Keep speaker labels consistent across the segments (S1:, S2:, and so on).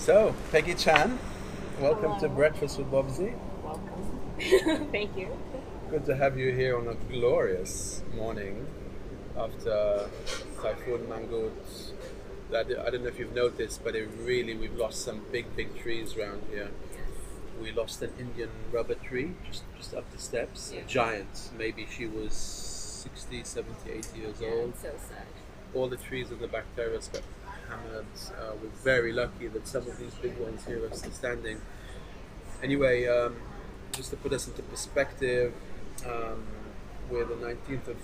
S1: So, Peggy Chan, welcome to
S2: Hello.
S1: Breakfast with Bobsy.
S2: Welcome. Thank you.
S1: Good to have you here on a glorious morning after typhoon Mangkhut. I don't know if you've noticed, but we've lost some big trees around here. We lost an Indian rubber tree just up the steps, a
S2: Yeah.
S1: giant. Maybe she was 60, 70, 80 years
S2: Yeah,
S1: old.
S2: it's so sad.
S1: All the trees in the back terrace got hammered. We're very lucky that some of these big ones here are still standing. Anyway, just to put us into perspective, um, we're the 19th of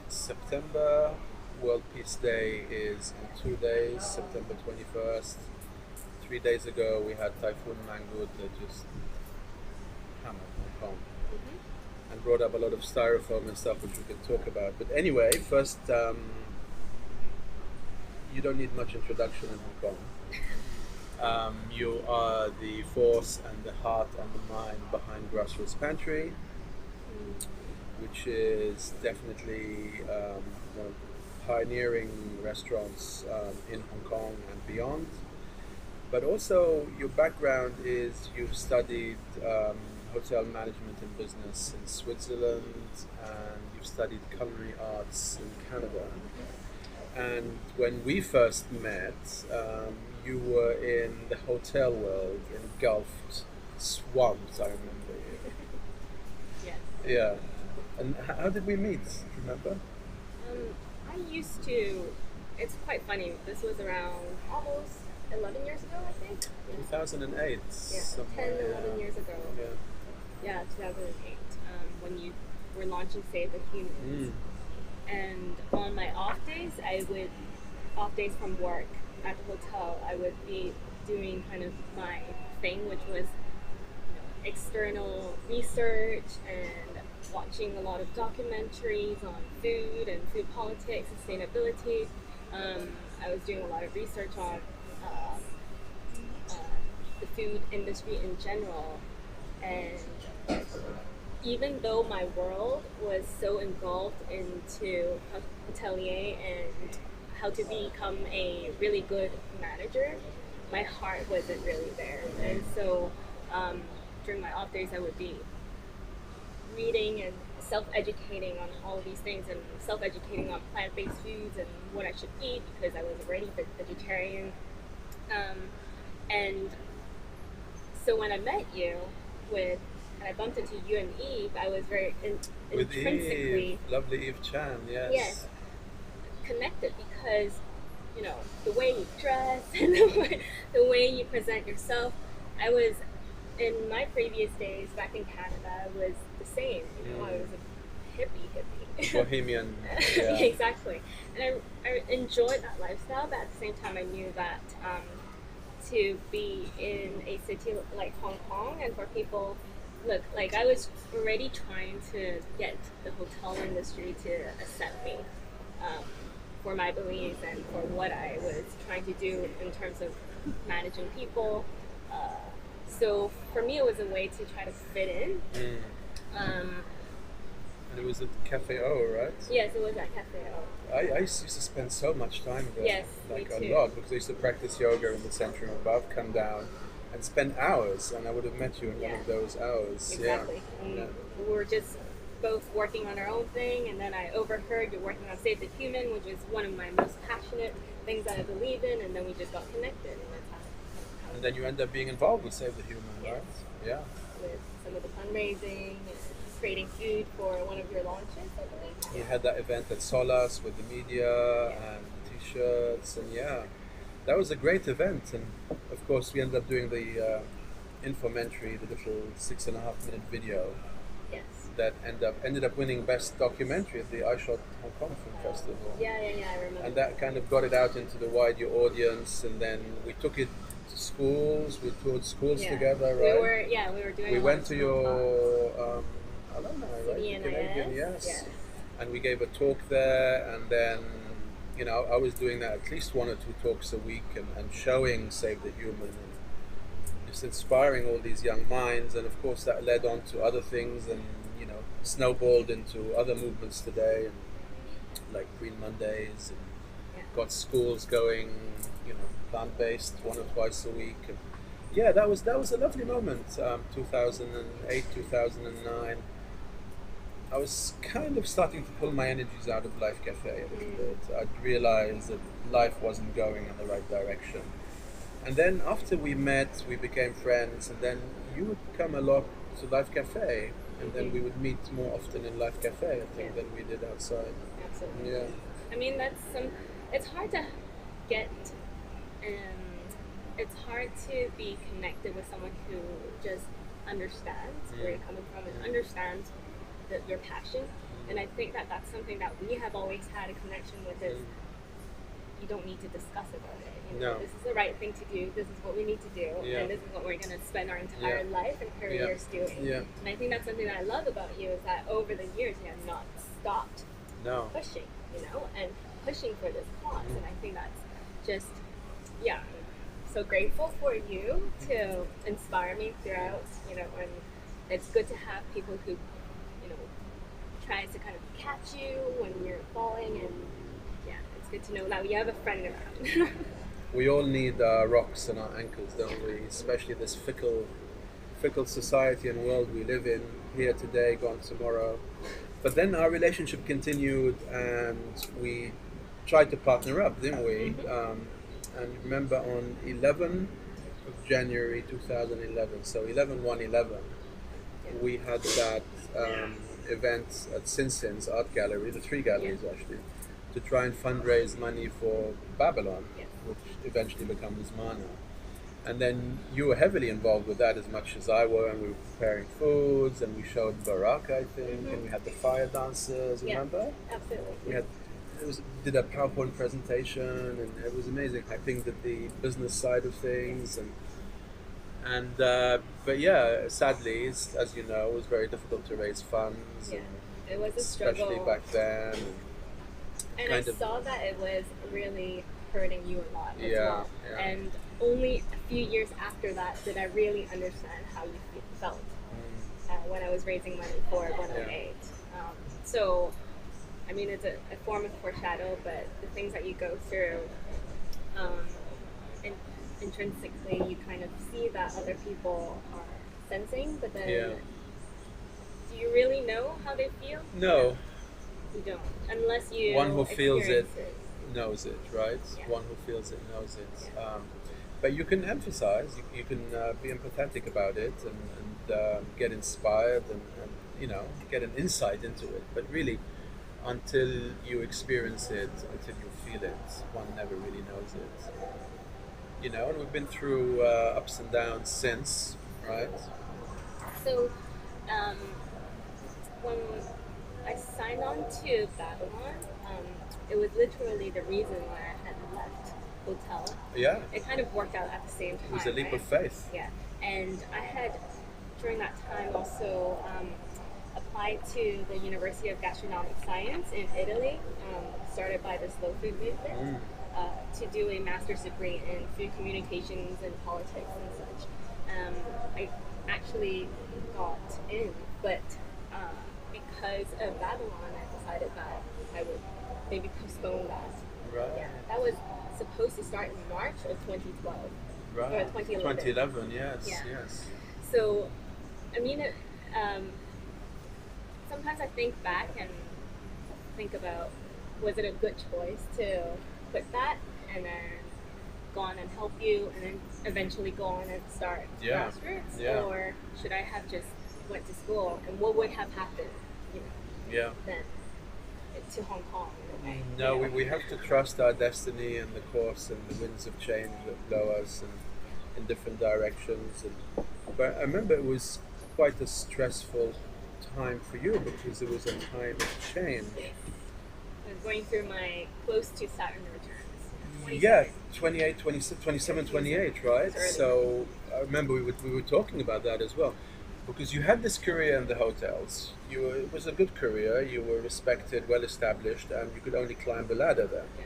S1: September. World Peace Day is in 2 days, September 21st. 3 days ago, we had Typhoon Mangkhut that just hammered Hong Kong and brought up a lot of styrofoam and stuff, which we can talk about. But anyway, first, you don't need much introduction in Hong Kong. You are the force and the heart and the mind behind Grassroots Pantry, which is definitely one of the pioneering restaurants in Hong Kong and beyond. But also, your background is you've studied hotel management and business in Switzerland, and you've studied culinary arts in Canada. And when we first met, you were in the hotel world, engulfed, swamped, I remember.
S2: Yes.
S1: Yeah. And how did we meet? Remember?
S2: I used to. It's quite funny. This was around almost 11 years ago, I think.
S1: 2008.
S2: Yeah,
S1: Somewhere,
S2: 10, 11 years ago.
S1: Yeah.
S2: Yeah, 2008. When you were launching Save the Humans. And on my off days, off days from work at the hotel, I would be doing kind of my thing, which was external research and watching a lot of documentaries on food and food politics, sustainability. I was doing a lot of research on uh, the food industry in general, and even though my world was so engulfed into hotelier and how to become a really good manager, my heart wasn't really there. And so during my off days, I would be reading and self-educating on all of these things and self-educating on plant-based foods and what I should eat because I was already vegetarian. And so when I met you and I bumped into you and Eve, I was very
S1: With
S2: intrinsically
S1: Eve, lovely Eve Chan, yes.
S2: yes, connected because the way you dress and the way you present yourself. I was in my previous days back in Canada. I was the same. I was a hippie.
S1: Bohemian. Yeah.
S2: Exactly, and I enjoyed that lifestyle. But at the same time, I knew that to be in a city like Hong Kong and for people. Look, like I was already trying to get the hotel industry to accept me for my beliefs and for what I was trying to do in terms of managing people. So for me, it was a way to try to fit in.
S1: And it was at Cafe O, right?
S2: Yes, it was at Cafe O.
S1: I used to spend so much time there.
S2: Yes,
S1: like
S2: me
S1: a
S2: too.
S1: lot, because I used to practice yoga in the center above, come down, and spend hours, and I would have met you in one
S2: Yeah.
S1: of those hours.
S2: Exactly.
S1: Yeah.
S2: And
S1: Yeah.
S2: we were just both working on our own thing, and then I overheard you working on Save the Human, which is one of my most passionate things that I believe in, and then we just got connected, and that's how
S1: And then you end up being involved with Save the Human, right? Yeah.
S2: with some of the fundraising and creating food for one of your launches, I believe.
S1: You had that event at Solas with the media and t-shirts, and yeah, that was a great event. And of course, we ended up doing the infomentary, the little 6.5 minute video
S2: Yes.
S1: that ended up winning best documentary at the I Shot Hong Kong Film Festival.
S2: Yeah, I remember.
S1: And that kind of got it out into the wider audience, and then we took it to schools. We toured schools together, right?
S2: We were doing.
S1: We
S2: a lot
S1: went
S2: of
S1: to
S2: Hong Kong.
S1: your alumni, right?
S2: CDNIS,
S1: Canadian, yes.
S2: yes.
S1: And we gave a talk there, and then I was doing that at least 1 or 2 talks a week, and showing Save the Human, and just inspiring all these young minds. And of course, that led on to other things, and snowballed into other movements today, and like Green Mondays, and got schools going, plant-based 1 or 2 a week. And yeah, that was a lovely moment. 2008, 2009. I was kind of starting to pull my energies out of Life Cafe a little bit. I'd realized that life wasn't going in the right direction. And then after we met, we became friends, and then you would come a lot to Life Cafe, and then we would meet more often in Life Cafe, I think, than we did outside.
S2: Absolutely.
S1: Yeah.
S2: I mean, it's hard to get, it's hard to be connected with someone who just understands where you're coming from and understands your passion. And I think that that's something that we have always had a connection with is you don't need to discuss about it.
S1: No.
S2: This is the right thing to do. This is what we need to do, and this is what we're going to spend our entire life and careers doing.
S1: Yeah.
S2: And I think that's something that I love about you is that over the years you have not stopped pushing, and pushing for this cause. And I think that's just, I'm so grateful for you to inspire me throughout. And it's good to have people who, tries to kind of catch you when you're falling, and it's good to know that we have a friend around.
S1: We all need rocks in our ankles, don't we? Especially this fickle society and world we live in. Here today, gone tomorrow. But then our relationship continued, and we tried to partner up, didn't we? And remember, on 11th of January 2011, so 11/1/11, we had that event at Sinsin's Art Gallery, the 3 galleries actually, to try and fundraise money for Babylon, which eventually becomes Mana. And then you were heavily involved with that as much as I were, and we were preparing foods, and we showed Baraka, I think, and we had the fire dancers, remember?
S2: Absolutely.
S1: Did a PowerPoint presentation, and it was amazing. I think that the business side of things, but yeah, sadly, as you know, it was very difficult to raise funds.
S2: Yeah, it was a struggle.
S1: Especially back then.
S2: And I saw that it was really hurting you a lot as well.
S1: Yeah.
S2: And only a few years after that did I really understand how you felt when I was raising money for 108. So, I mean, it's a form of foreshadow, but the things that you go through, intrinsically, you kind of see that other people are sensing, but then do you really know how they feel?
S1: No.
S2: You don't, unless you
S1: one who feels it
S2: knows
S1: it, right? One who feels it knows it. But you can emphasize, you can be empathetic about it, and get inspired, and get an insight into it. But really, until you experience it, until you feel it, one never really knows it. And we've been through ups and downs since, right?
S2: So, when I signed on to Babylon, it was literally the reason why I had left hotel.
S1: Yeah.
S2: It kind of worked out at the same time.
S1: It was a leap of faith.
S2: Yeah. And I had, during that time, also applied to the University of Gastronomic Science in Italy, started by the Slow Food Movement, to do a master's degree in food communications and politics and such. I actually got in, but because of Babylon, I decided that I would maybe postpone that.
S1: Right.
S2: Yeah, that was supposed to start in March of 2012.
S1: Right.
S2: Or 2011.
S1: 2011, yes.
S2: So, I mean, sometimes I think back and think about, was it a good choice to quit that and then go on and help you and then eventually go on and start grassroots?
S1: Yeah.
S2: Or should I have just went to school, and what would have happened, then to Hong Kong in a way?
S1: No, we have to trust our destiny and the course and the winds of change that blow us in different directions. But I remember it was quite a stressful time for you because it was a time of change.
S2: I was going through my close to Saturn returns.
S1: Yeah, 28, 27, 28, right? So I remember we were talking about that as well. Because you had this career in the hotels. It was a good career, you were respected, well established, and you could only climb the ladder there.
S2: Yeah.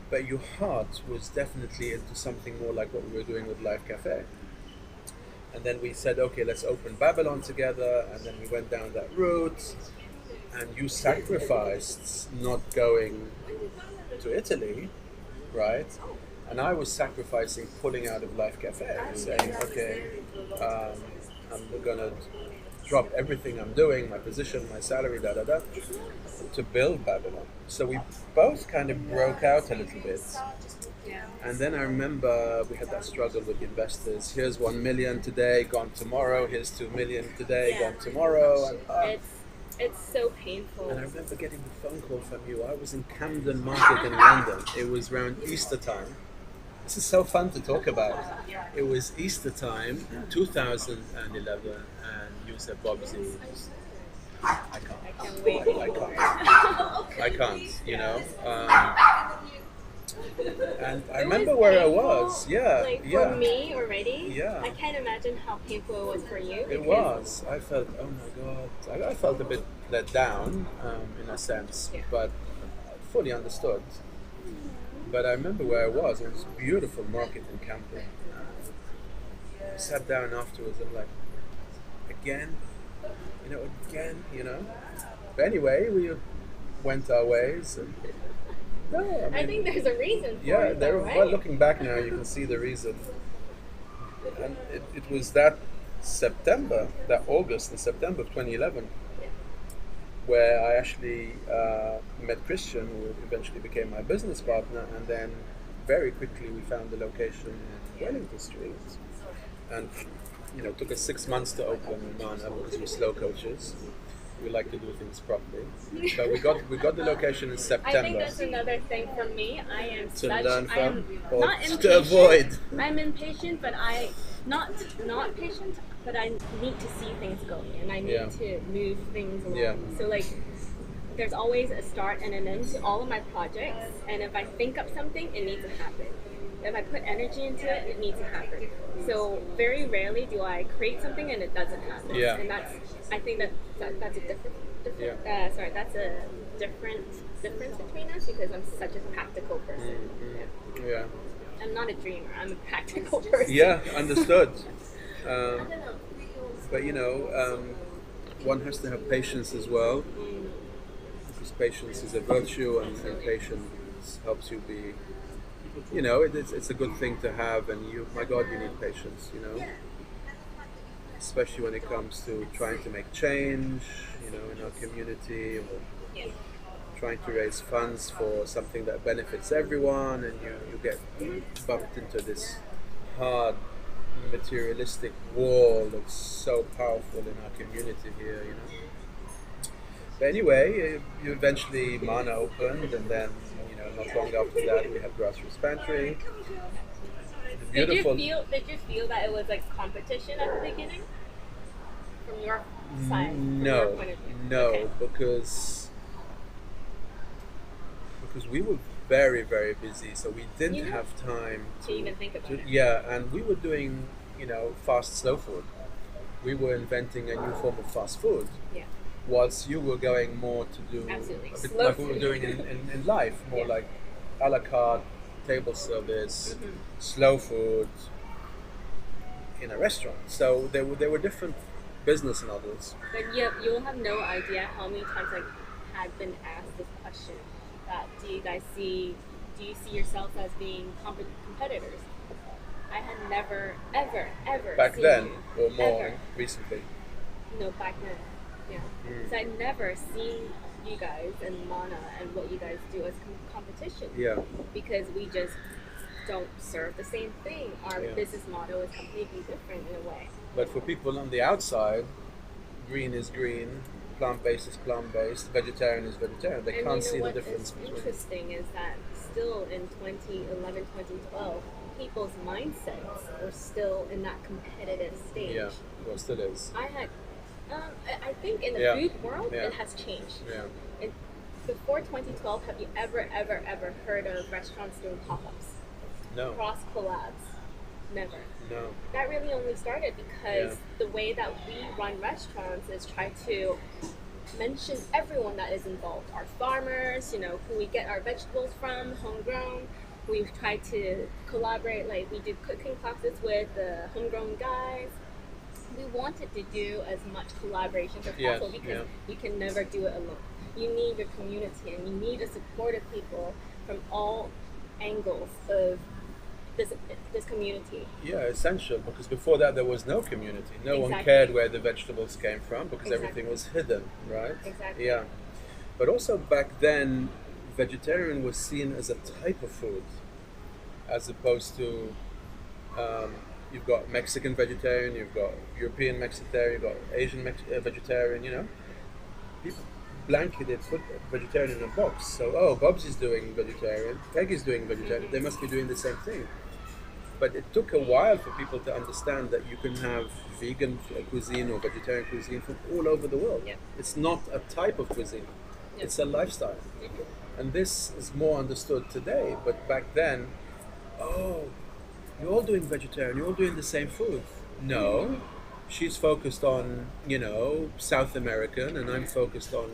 S1: But your heart was definitely into something more like what we were doing with Life Cafe. And then we said, okay, let's open Babylon together, and then we went down that route, and you sacrificed not going to Italy right? And I was sacrificing pulling out of Life Cafe, saying, okay, I'm gonna drop everything I'm doing, my position, my salary, da da da, to build Babylon. So we both kind of broke out a little bit. And then I remember we had that struggle with investors. Here's 1 million today, gone tomorrow. Here's 2 million today, gone tomorrow. And,
S2: it's so painful.
S1: and I remember getting the phone call from you. I was in Camden Market in London. It was around Easter time. This is so fun to talk about. It was Easter time, 2011, and you said, Bobsy, I can't wait. I can't, you know. And I remember where I was. Yeah,
S2: like
S1: yeah.
S2: For me already,
S1: yeah.
S2: I can't imagine how painful it was for you.
S1: It was. I felt, oh my God. I felt a bit let down, in a sense, but fully understood. But I remember where I was. It was a beautiful market in Camden. I sat down afterwards. I'm like, again, you know. But anyway, we went our ways. And, no,
S2: I think there's a reason for it. Right?
S1: Well, looking back now, you can see the reason. And it was that August and September of 2011, where I actually met Christian, who eventually became my business partner, and then very quickly we found the location in Wellington Street. And it took us 6 months to open Mana because we're slow coaches. We like to do things properly. So we got the location in September.
S2: I think that's another thing for me. I am
S1: to learn from,
S2: I am
S1: or
S2: not impatient.
S1: to avoid.
S2: I'm impatient, but I not patient. But I need to see things going, and I need to move things along.
S1: Yeah.
S2: So like, there's always a start and an end to all of my projects. And if I think up something, it needs to happen. If I put energy into it, it needs to happen. So very rarely do I create something and it doesn't happen.
S1: Yeah.
S2: And I think that's a different that's a difference between us because I'm such a practical person.
S1: Mm-hmm. Yeah.
S2: I'm not a dreamer. I'm a practical person.
S1: Yeah, understood. But one has to have patience as well, because patience is a virtue, and patience helps you be. It's a good thing to have, and my God, you need patience. Especially when it comes to trying to make change, in our community, or trying to raise funds for something that benefits everyone, and you get bumped into this hard materialistic wall that's so powerful in our community here, But anyway, you eventually Mana opened, and then not long after that we had Grassroots Pantry. Beautiful.
S2: Did you feel that it was like competition at the beginning from your side?
S1: No,
S2: from your point of view?
S1: no,
S2: Okay.
S1: because we were very, very busy, so we didn't have time
S2: to even think about it.
S1: Yeah, and we were doing, fast, slow food. We were inventing a new form of fast food.
S2: Yeah.
S1: Whilst you were going more to do
S2: Absolutely.
S1: a bit
S2: Slow
S1: like we
S2: food.
S1: were doing in life, more like a la carte, table service, slow food in a restaurant. So there were different business models.
S2: But you'll have no idea how many times I had been asked this question. That do you see yourselves as being competitors? I had never, ever
S1: Back
S2: seen
S1: then,
S2: you,
S1: or more
S2: ever.
S1: recently.
S2: No, back then, yeah. So I'd never seen you guys and Mana and what you guys do as competition.
S1: Yeah.
S2: Because we just don't serve the same thing. Our business model is completely different in a way.
S1: But for people on the outside, green is green, plant-based is plant-based, vegetarian is vegetarian. They can't see the difference between.
S2: What's interesting is that still in 2011, 2012, people's mindsets were still in that competitive stage.
S1: Yeah, well, it still is.
S2: I think in the food world, it has changed.
S1: Yeah.
S2: Before 2012, have you ever heard of restaurants doing pop-ups?
S1: No.
S2: Cross collabs? Never.
S1: No.
S2: That really only started because the way that we run restaurants is try to mention everyone that is involved. Our farmers, who we get our vegetables from, homegrown. We've tried to collaborate, like we do cooking classes with the homegrown guys. We wanted to do as much collaboration as possible because you can never do it alone. You need your community and you need a support of people from all angles of this community.
S1: Yeah, essential, because before that there was no community. No one
S2: Exactly.
S1: cared where the vegetables came from because
S2: Exactly.
S1: everything was hidden, right?
S2: Exactly.
S1: Yeah. But also back then, vegetarian was seen as a type of food, as opposed to you've got Mexican vegetarian, you've got European vegetarian, you've got Asian vegetarian. You know, people blanketed put vegetarian in a box. So Bobsy's doing vegetarian, Peggy's doing vegetarian. They must be doing the same thing. But it took a while for people to understand that you can have vegan cuisine or vegetarian cuisine from all over the world.
S2: Yep.
S1: It's not a type of cuisine,
S2: Yep.
S1: it's a lifestyle. And this is more understood today, but back then, oh, you're all doing vegetarian, you're all doing the same food. No, she's focused on, South American, and I'm focused on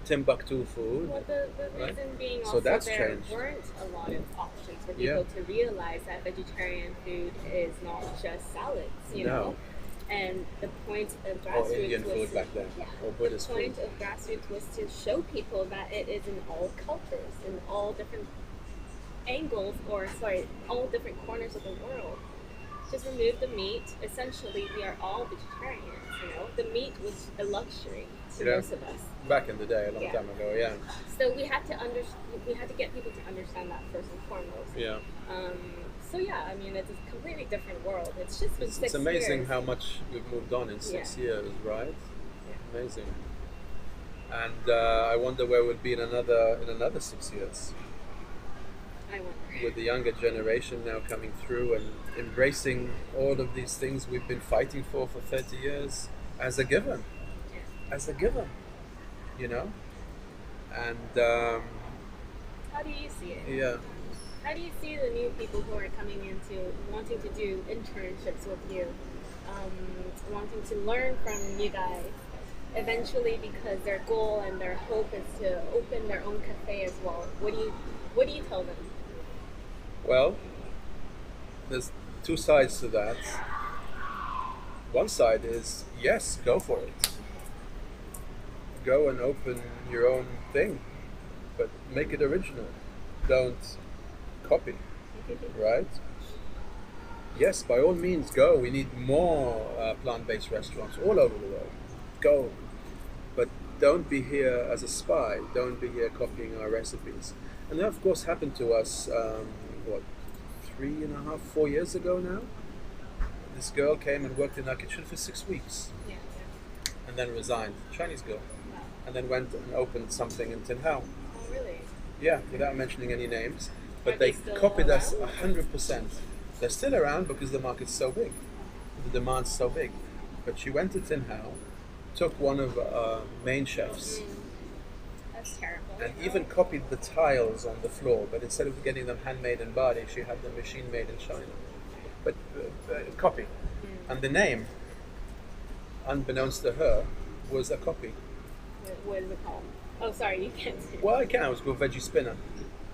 S1: Timbuktu food.
S2: Well, the
S1: Right.
S2: reason being
S1: So
S2: also
S1: that's
S2: there
S1: changed.
S2: weren't a lot of options for
S1: Yeah.
S2: people to realize that vegetarian food is not just salads, you
S1: No.
S2: know. And the point of
S1: Or
S2: grassroots
S1: Indian
S2: was
S1: food back then,
S2: yeah,
S1: or Buddhist
S2: the
S1: food.
S2: point of grassroots was to show people that it is in all cultures, in all different angles, or sorry, all different corners of the world. Just remove the meat. Essentially, we are all vegetarians. You know, the meat was a luxury to
S1: Yeah.
S2: most of us.
S1: Back in the day, a long
S2: Yeah.
S1: time ago, yeah.
S2: So we had to get people to understand that first and foremost.
S1: Yeah.
S2: So yeah, I mean, it's a completely different world. It's just been
S1: It's
S2: 6
S1: amazing
S2: years.
S1: how much we've moved on in 6 years, right?
S2: Yeah.
S1: Amazing. And I wonder where we'll be in another 6 years,
S2: I wonder.
S1: with the younger generation now coming through and embracing all of these things we've been fighting for 30 years as a given,
S2: Yeah.
S1: as a given, you know. And
S2: How do you see it?
S1: yeah,
S2: How do you see the new people who are coming into wanting to do internships with you, wanting to learn from you guys? Eventually, because their goal and their hope is to open their own cafe as well. What do you tell them?
S1: well, there's two sides to that. One side is, yes, go for it. Go and open your own thing, but make it original. Don't copy, right? Yes, by all means, go. We need more plant-based restaurants all over the world. Go. But don't be here as a spy. Don't be here copying our recipes. And that, of course, happened to us, 3.5, 4 years ago now. This girl came and worked in our kitchen for 6 weeks
S2: Yeah.
S1: and then resigned. Chinese girl.
S2: Wow.
S1: And then went and opened something in Tin Hau.
S2: Oh, really?
S1: Yeah, without mentioning any names. But
S2: Are they
S1: they
S2: still
S1: copied us
S2: around?
S1: 100%. They're still around because the market's so big. The demand's so big. But she went to Tin Hau, took one of our main chefs,
S2: That's terrible.
S1: and even copied the tiles on the floor. But instead of getting them handmade in Bali, she had them machine made in China. But copy. And the name, unbeknownst to her, was a copy.
S2: What is it called? Oh, sorry, you can't say.
S1: Well, I can. It was called Veggie Spinner.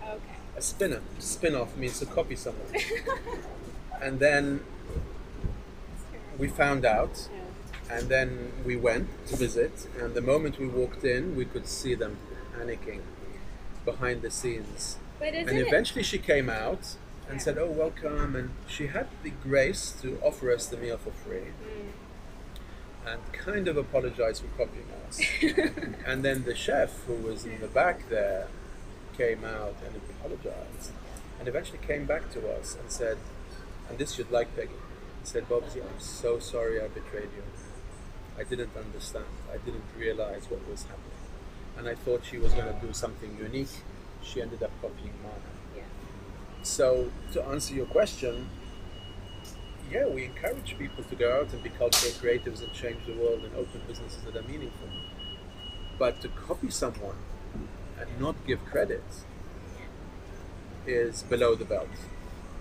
S2: Okay.
S1: A spinner. Spin-off means to copy someone. And then we found out,
S2: Yeah.
S1: and then we went to visit, and the moment we walked in, we could see them panicking behind the scenes.
S2: But isn't
S1: And
S2: it?
S1: eventually she came out and
S2: Yeah.
S1: said, "Oh, welcome," and she had the grace to offer us the meal for free and kind of apologized for copying us. And then the chef, who was in the back there, came out and apologized, and eventually came back to us and said, and this you'd like, Peggy, he said, "Bobsy, I'm so sorry I betrayed you. I didn't understand. I didn't realize what was happening. And I thought she was going to do something unique. She ended up copying mine."
S2: Yeah.
S1: So, to answer your question, yeah, we encourage people to go out and be cultural creatives and change the world and open businesses that are meaningful. But to copy someone and not give credit is below the belt.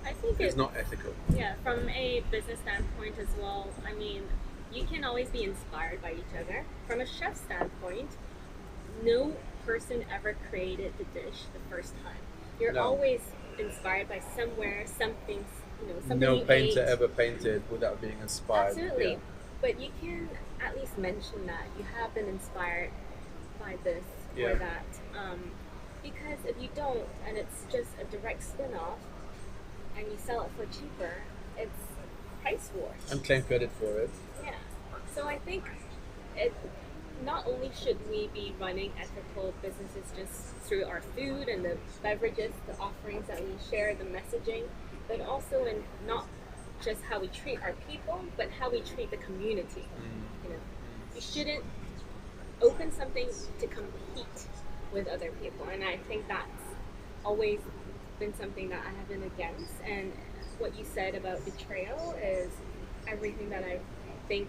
S2: I think
S1: It's
S2: it's
S1: not ethical.
S2: yeah, from a business standpoint as well. I mean, you can always be inspired by each other. From a chef standpoint, no person ever created the dish the first time. You're
S1: No.
S2: always inspired by somewhere, something, something
S1: No
S2: you
S1: painter
S2: ate.
S1: ever painted without being inspired.
S2: Absolutely.
S1: Yeah.
S2: But you can at least mention that you have been inspired by this
S1: Yeah.
S2: or that. Because if you don't, and it's just a direct spin-off, and you sell it for cheaper, it's price wars.
S1: And claim credit for it.
S2: Yeah. So I think it not only should we be running ethical businesses just through our food and the beverages, the offerings that we share, the messaging, but also in not just how we treat our people, but how we treat the community. You know, you shouldn't open something to compete with other people, and I think that's always been something that I have been against. And what you said about betrayal is everything that I think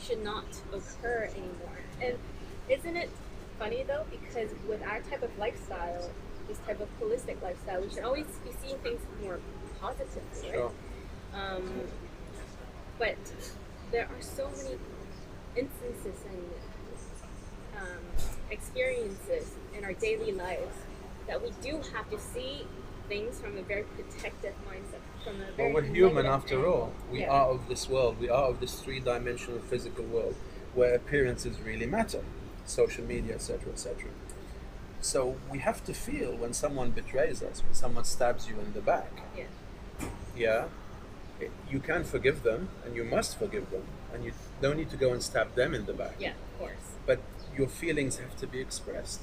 S2: should not occur anymore. And isn't it funny though, because with our type of lifestyle, this type of holistic lifestyle, we should always be seeing things more positively, right?
S1: Sure.
S2: But there are so many instances and experiences in our daily lives that we do have to see things from a very protective mindset. From a very
S1: Well, we're human
S2: negative
S1: after
S2: angle.
S1: all. We are of this world. We are of this three-dimensional physical world where appearances really matter. Social media, etc., etc. So we have to feel when someone betrays us, when someone stabs you in the back.
S2: Yeah.
S1: Yeah. You can forgive them, and you must forgive them, and you don't need to go and stab them in the back.
S2: Yeah, of course.
S1: But your feelings have to be expressed.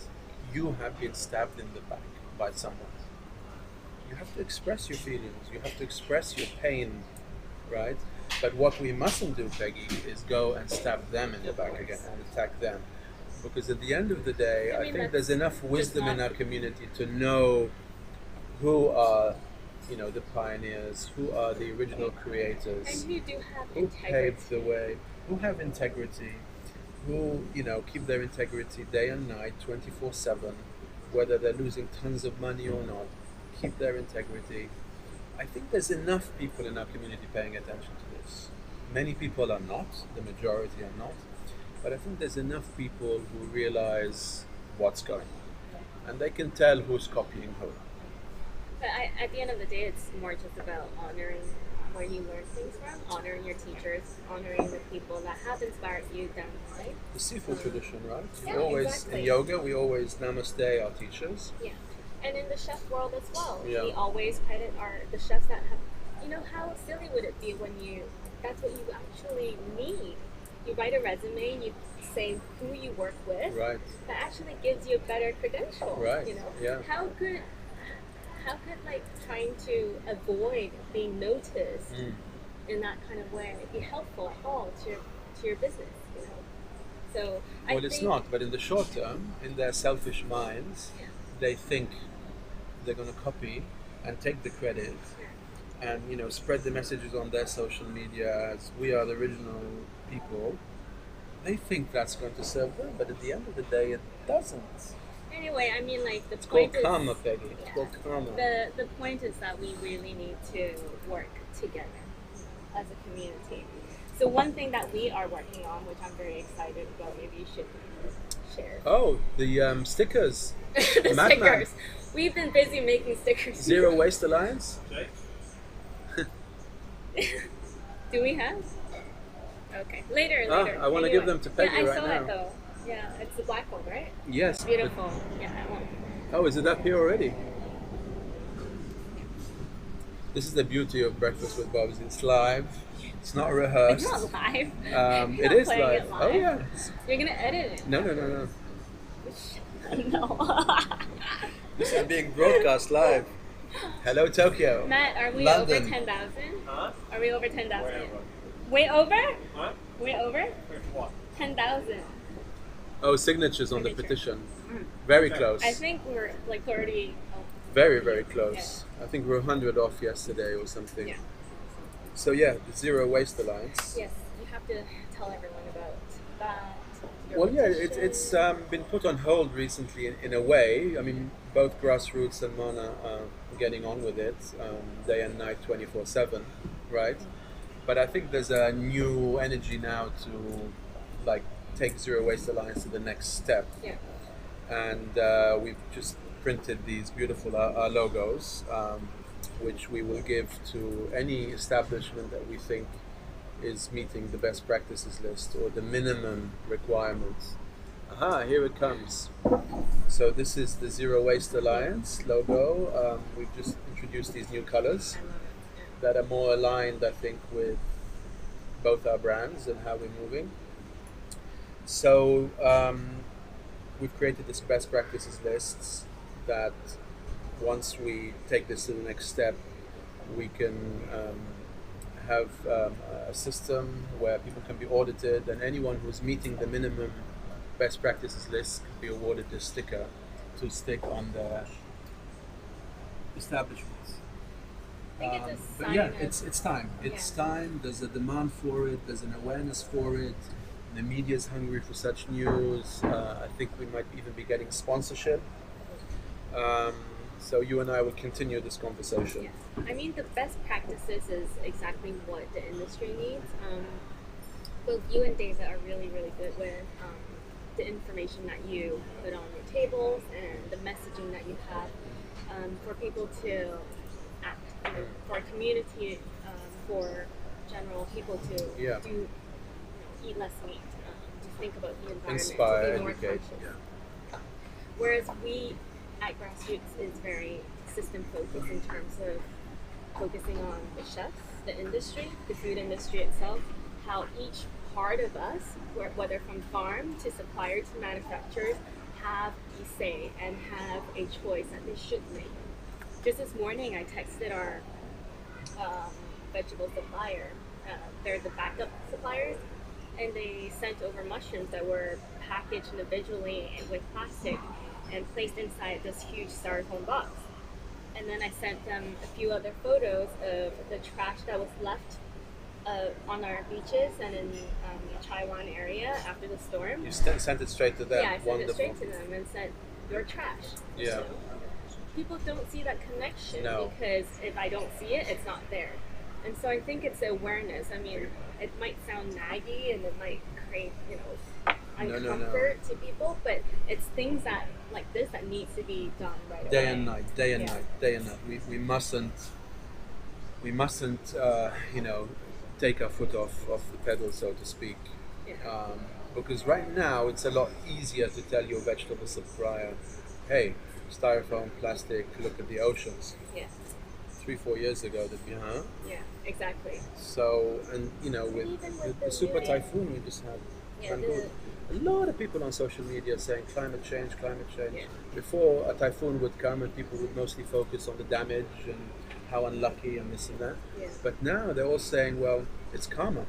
S1: You have been stabbed in the back by someone. You have to express your feelings. You have to express your pain, right? But what we mustn't do, Peggy, is go and stab them in the back again and attack them. Because at the end of the day, I think there's enough wisdom in our community to know who are, the pioneers, who are the original creators,
S2: And who do have
S1: who
S2: integrity.
S1: paved the way, who have integrity, who, keep their integrity day and night, 24/7, whether they're losing tons of money or not, keep their integrity. I think there's enough people in our community paying attention to this. Many people are not, the majority are not, but I think there's enough people who realize what's going on. And they can tell who's copying who.
S2: But at the end of the day, it's more just about honoring where you learn things from, honoring your teachers, honoring the people that have inspired you down the line.
S1: The seafood tradition, right?
S2: Yeah,
S1: We always,
S2: exactly.
S1: in yoga, we always namaste our teachers.
S2: Yeah. And in the chef world as well,
S1: Yeah.
S2: we always credit the chefs that have, how silly would it be when that's what you actually need. You write a resume and you say who you work with.
S1: Right.
S2: That actually gives you a better credential.
S1: Right, yeah.
S2: How could like trying to avoid being noticed in that kind of way be helpful at all to your business, So I
S1: Well,
S2: think
S1: it's not, but in the short term, in their selfish minds, they think they're going to copy and take the credit and, spread the messages on their social media as we are the original people. They think that's going to serve them, but at the end of the day, it doesn't.
S2: Anyway, I mean, like, the
S1: It's called
S2: point is
S1: karma, Peggy. It's called karma.
S2: the point is that we really need to work together as a community. So one thing that we are working on, which I'm very excited about, maybe you should share.
S1: Oh, the stickers.
S2: The
S1: Madman.
S2: stickers. We've been busy making stickers.
S1: Zero Waste Alliance.
S2: Do we have? Okay, later.
S1: I want to give them to Peggy
S2: yeah, I
S1: right
S2: saw
S1: now.
S2: it though. Yeah, it's the black one, right?
S1: Yes.
S2: Beautiful. Yeah, I want.
S1: Oh, is it up here already? This is the beauty of Breakfast with Bobsy. It's live. It's not rehearsed.
S2: It's not live.
S1: It is
S2: playing
S1: live.
S2: it
S1: Oh yeah.
S2: You're gonna edit it.
S1: No.
S2: No.
S1: This is being broadcast live. Hello, Tokyo.
S2: Matt, are we
S1: London.
S2: over 10,000?
S3: Huh?
S2: Are we over 10,000?
S3: Way over.
S2: Way over?
S3: Huh?
S2: Way over?
S3: With what?
S2: 10,000.
S1: Oh, signatures on the
S2: Signature.
S1: petition.
S2: Mm.
S1: Very
S3: Okay.
S1: close.
S2: I think we're like 30.
S1: Very, very close. I think we're 100 off yesterday or something.
S2: Yeah.
S1: So yeah, the Zero Waste Alliance.
S2: Yes, you have to tell everyone about that. your
S1: Well, yeah,
S2: petition.
S1: it's been put on hold recently in a way. I mean, both Grassroots and Mana are getting on with it day and night, 24/7, right? But I think there's a new energy now to like take Zero Waste Alliance to the next step.
S2: Yeah.
S1: And we've just printed these beautiful logos, which we will give to any establishment that we think is meeting the best practices list or the minimum requirements Aha, here it comes. So this is the Zero Waste Alliance logo. We've just introduced these new colors
S2: I love it.
S1: that are more aligned, I think, with both our brands and how we're moving. So we've created this best practices lists that once we take this to the next step, we can have a system where people can be audited, and anyone who's meeting the minimum best practices list can be awarded this sticker to stick on their establishments.
S2: I think it's a
S1: But
S2: sign
S1: yeah,
S2: of,
S1: it's time. It's time. There's a demand for it. There's an awareness for it. The media's hungry for such news. I think we might even be getting sponsorship. Um, so you and I will continue this conversation.
S2: yes. I mean, the best practices is exactly what the industry needs. Both you and David are really, really good with the information that you put on your tables and the messaging that you have for people to act, for a community, for general people to
S1: Yeah.
S2: do, eat less meat, to think about the environment,
S1: Inspire,
S2: to be more
S1: educate.
S2: conscious.
S1: Yeah.
S2: Whereas we at Grassroots is very system focused in terms of focusing on the chefs, the industry, the food industry itself, how each part of us, whether from farm to supplier to manufacturers, have a say and have a choice that they should make. Just this morning, I texted our vegetable supplier. They're the backup suppliers, and they sent over mushrooms that were packaged individually with plastic and placed inside this huge styrofoam box. And then I sent them a few other photos of the trash that was left on our beaches and in the Taiwan area after the storm.
S1: You sent it straight to them.
S2: Yeah, I sent
S1: Wonderful.
S2: it straight to them and said, "Your trash."
S1: Yeah.
S2: People don't see that connection
S1: No.
S2: because if I don't see it, it's not there. And so I think it's awareness. I mean, it might sound naggy and it might create, uncomfort to people, but it's things that like this that needs to be done right away.
S1: Day and night, day and
S2: Yeah.
S1: night, day and night. We mustn't take our foot off the pedal, so to speak.
S2: Yeah.
S1: Because right now it's a lot easier to tell your vegetable supplier, hey, styrofoam, plastic, look at the oceans.
S2: Yeah.
S1: 3-4 years ago, they'd be, huh?
S2: Yeah. Exactly.
S1: So, and with
S2: Even with
S1: the
S2: the
S1: super
S2: new-
S1: typhoon we just had,
S2: Yeah.
S1: thank God. A lot of people on social media saying climate change.
S2: Yeah.
S1: Before, a typhoon would come and people would mostly focus on the damage and how unlucky and this and that.
S2: Yeah.
S1: But now they're all saying, well, it's karma.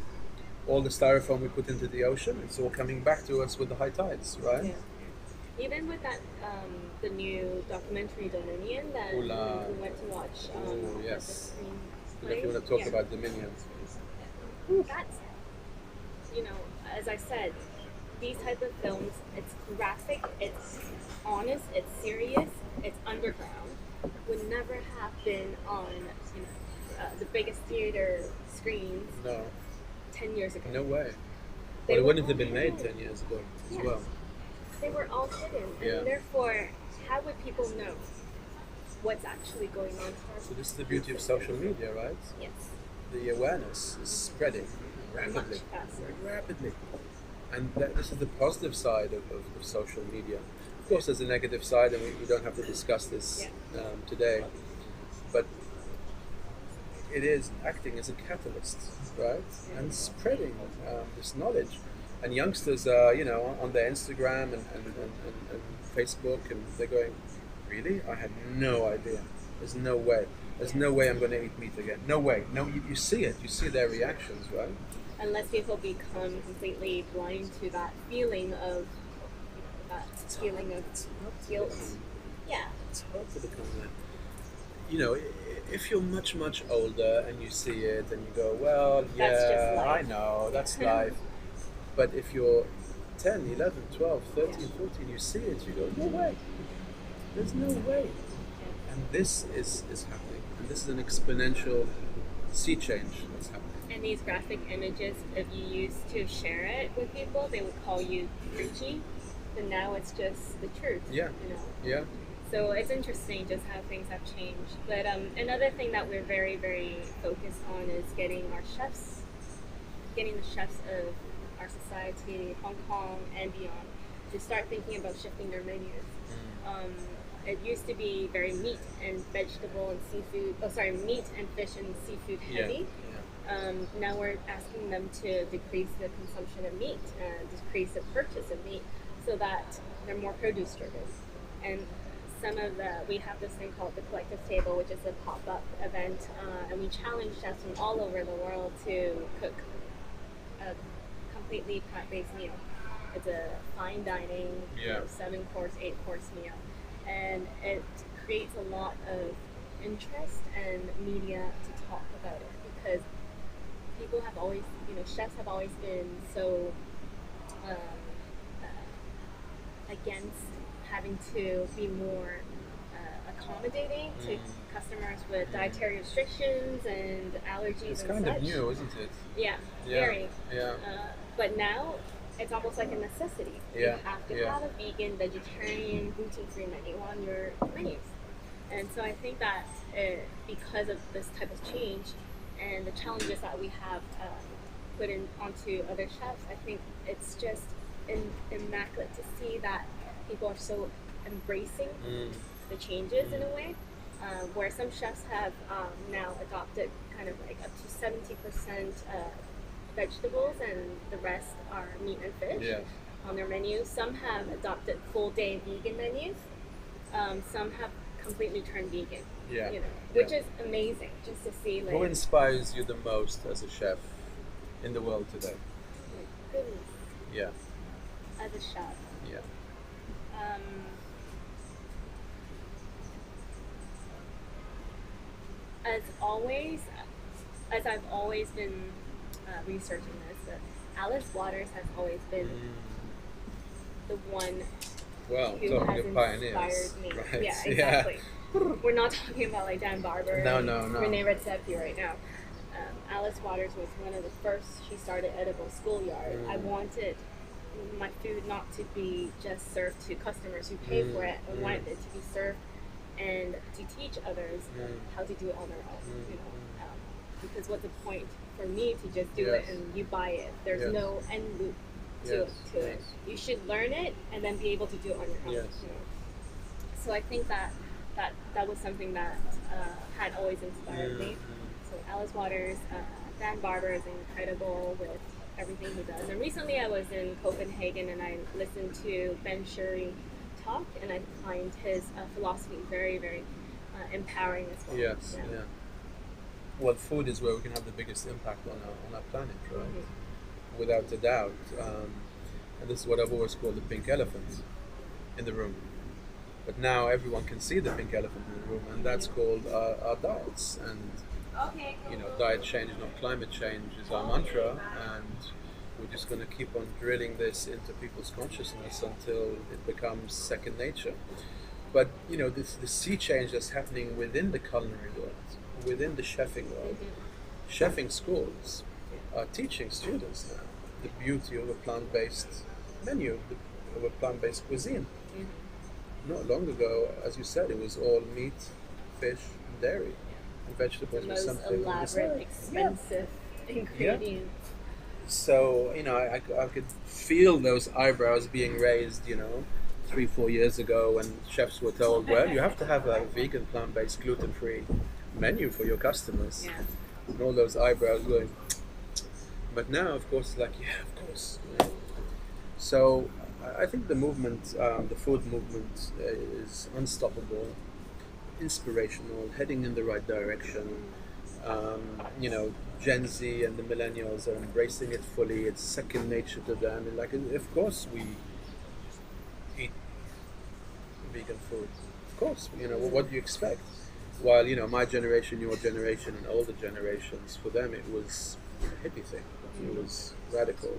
S1: All the styrofoam we put into the ocean, it's all coming back to us with the high tides, right?
S2: Yeah. Even with that, the new documentary Dominion that
S1: Ooh la.
S2: we went to watch.
S1: Ooh,
S2: at
S1: yes.
S2: the screen
S1: And if you
S2: place.
S1: want to talk
S2: Yeah.
S1: about Dominion.
S2: That's, as I said, these type of films, it's graphic, it's honest, it's serious, it's underground. Would never have been on, the biggest theater screens
S1: No,
S2: 10 years ago.
S1: no way.
S2: They
S1: Well, it
S2: were
S1: wouldn't have
S2: all
S1: been made
S2: hidden.
S1: 10 years ago as
S2: Yes.
S1: well.
S2: They were all hidden,
S1: Yeah.
S2: and therefore, how would people know what's actually going on?
S1: So this is the beauty of social media, right?
S2: Yes,
S1: The awareness is spreading
S2: much
S1: rapidly.
S2: faster.
S1: Rapidly. And this is the positive side of social media. Of course, there's a negative side, and we don't have to discuss this today. But it is acting as a catalyst, right? And spreading this knowledge. And youngsters are, on their Instagram and Facebook, and they're going, really? I had no idea. There's no way. There's no way I'm going to eat meat again. No way. No, you see it. You see their reactions, right?
S2: Unless people become completely blind to that feeling of guilt. Yeah.
S1: It's hard to become that. If you're much, much older and you see it and you go, well,
S2: That's just
S1: yeah,
S2: life.
S1: I know, that's life. But if you're 10, 11, 12, 13, 14, you see it, you go, no way. There's no way. And this is happening. And this is an exponential sea change that's happening.
S2: And these graphic images, if you used to share it with people, they would call you preachy. And now it's just the truth.
S1: Yeah. Yeah.
S2: So it's interesting just how things have changed. But another thing that we're very, very focused on is getting the chefs of our society, Hong Kong and beyond, to start thinking about shifting their menus. It used to be very meat and vegetable and seafood. Oh, sorry, meat and fish and seafood heavy. Now we're asking them to decrease the consumption of meat and decrease the purchase of meat, so that they're more produce driven. And we have this thing called the Collective Table, which is a pop-up event, and we challenge chefs from all over the world to cook a completely plant-based meal. It's a fine dining, 7-course, 8-course meal, and it creates a lot of interest and media to talk about it, because people have always, chefs have always been so against having to be more accommodating to customers with dietary restrictions and allergies.
S1: It's
S2: and
S1: kind
S2: such.
S1: of new, isn't it?
S2: Yeah, very.
S1: Yeah.
S2: But now it's almost like a necessity. You have to have a vegan, vegetarian, gluten-free menu on your menus. And so I think that because of this type of change and the challenges that we have put in onto other chefs, I think it's just immaculate to see that people are so embracing the changes in a way, where some chefs have now adopted kind of like up to 70% vegetables and the rest are meat and fish on their menu. Some have adopted full day vegan menus. Some have completely turned vegan. Which is amazing just to see. Like,
S1: who inspires you the most as a chef in the world today?
S2: My goodness.
S1: Yeah.
S2: As a chef.
S1: Yeah. As
S2: I've always been researching this, but Alice Waters has always been the one who has inspired me.
S1: Right.
S2: Yeah, exactly. We're not talking about like Dan Barber
S1: no.
S2: Renee Redzepi right now. Alice Waters was one of the first. She started Edible Schoolyard. I wanted my food not to be just served to customers who pay for it. I wanted it to be served and to teach others how to do it on their own. Because what's the point for me to just do it and you buy it? There's no end loop to it. You should learn it and then be able to do it on your own. So I think that was something that had always inspired me. So Alice Waters, Dan Barber is incredible with everything he does. And recently I was in Copenhagen and I listened to Ben Shuri talk, and I find his philosophy very, very empowering as well.
S1: Yes. Well, food is where we can have the biggest impact on our planet, right? Without a doubt. And this is what I've always called the pink elephant in the room. But now everyone can see the pink elephant in the room, and that's called our diets. And diet change, not climate change, is our mantra, and we're just going to keep on drilling this into people's consciousness until it becomes second nature. But the sea change that's happening within the culinary world, within the chefing world, chefing schools are teaching students now the beauty of a plant-based menu, of a plant-based cuisine. Not long ago, as you said, it was all meat, fish, and dairy, and vegetables
S2: the
S1: were
S2: most
S1: something
S2: elaborate, expensive ingredients.
S1: So I could feel those eyebrows being raised, 3-4 years ago, when chefs were told, well, you have to have a vegan, plant-based, gluten-free menu for your customers. And all those eyebrows going. But now, of course, of course. So I think the movement, the food movement, is unstoppable, inspirational, heading in the right direction. Gen Z and the millennials are embracing it fully. It's second nature to them. And of course we eat vegan food. Of course, what do you expect? While my generation, your generation, and older generations, for them it was a hippie thing. It was radical.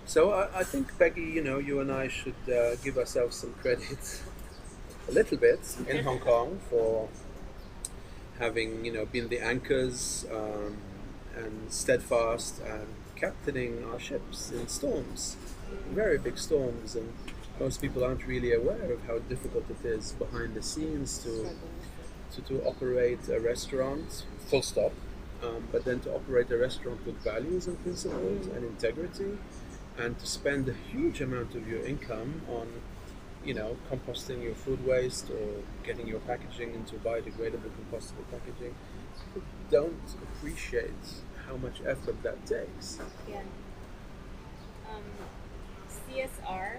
S1: So I think, Peggy, you and I should give ourselves some credit, a little bit, in Hong Kong for having been the anchors and steadfast and captaining our ships in storms, very big storms, and most people aren't really aware of how difficult it is behind the scenes to operate a restaurant, full stop, but then to operate a restaurant with values and principles and integrity, and to spend a huge amount of your income on, composting your food waste or getting your packaging into biodegradable, compostable packaging, people don't appreciate how much effort that takes.
S2: Yeah. CSR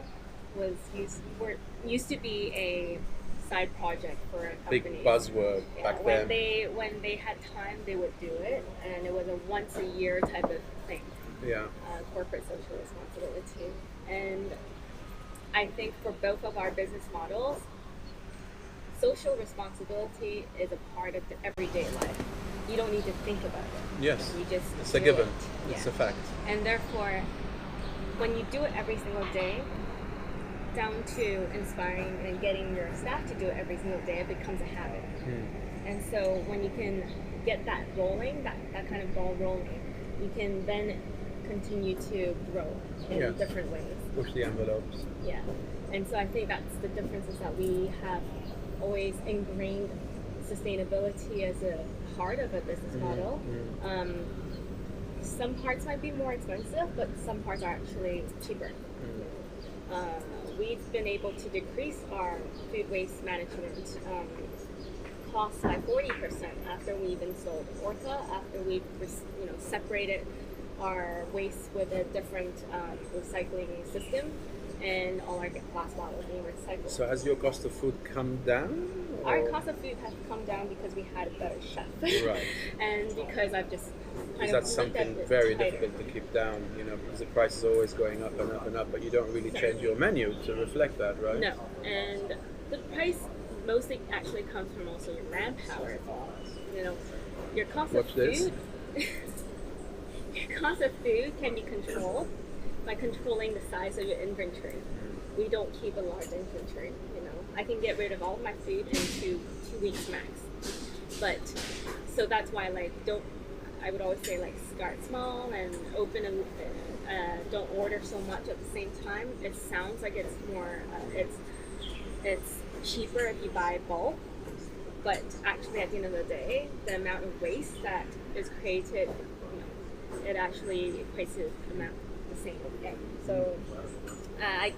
S2: used to be a side project for a company.
S1: Big buzzword back
S2: when
S1: then.
S2: when they had time, they would do it, and it was a once a year type of thing.
S1: Yeah.
S2: Corporate social responsibility, and I think for both of our business models, social responsibility is a part of the everyday life. You don't need to think about it.
S1: Yes.
S2: You just
S1: It's
S2: do
S1: a given.
S2: It.
S1: It's
S2: Yeah.
S1: a fact.
S2: And therefore, when you do it every single day, down to inspiring and getting your staff to do it every single day, it becomes a habit. And so when you can get that rolling, that kind of ball rolling, you can then continue to grow in different ways.
S1: Push the envelopes.
S2: Yeah. And so I think that's the difference, is that we have always ingrained sustainability as a part of a business model. Some parts might be more expensive, but some parts are actually cheaper. We've been able to decrease our food waste management costs by 40% after we've installed Orca, after we've separated our waste with a different recycling system, and all our glass bottles being recycled.
S1: So has your cost of food come down?
S2: Our cost of food has come down because we had a better chef.
S1: Right.
S2: And because I've just
S1: Is that something very difficult to keep down, because the price is always going up and up and up, but you don't really change your menu to reflect that, right?
S2: No, and the price mostly actually comes from also your manpower as well. Your cost of food. Your cost of food can be controlled by controlling the size of your inventory. We don't keep a large inventory. I can get rid of all of my food in two weeks max. But so that's why I would always say start small and open and don't order so much at the same time. It sounds like it's more it's cheaper if you buy bulk, but actually at the end of the day, the amount of waste that is created, it actually equates to the amount the same. Okay? So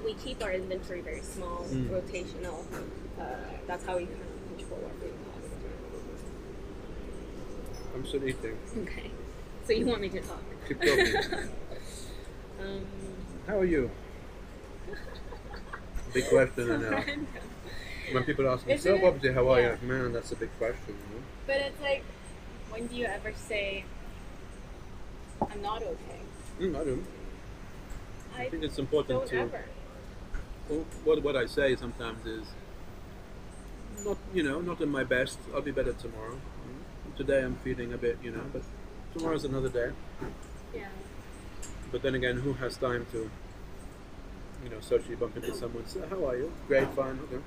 S2: we keep our inventory very small, rotational. That's how we kind of control our food costs.
S1: I'm still eating.
S2: Okay. So you want me to talk?
S1: Keep talking. How are you? Big question, I know. When people ask me, so Bobsy, how are you? Man, that's a big question.
S2: But it's like, when do you ever say, I'm not okay?
S1: I do. I think it's important
S2: don't
S1: to.
S2: Ever.
S1: What I say sometimes is, not in my best. I'll be better tomorrow. Today I'm feeling a bit, but tomorrow's another day.
S2: Yeah.
S1: But then again, who has time to, socially bump into someone and say, how are you? Great, fine, okay.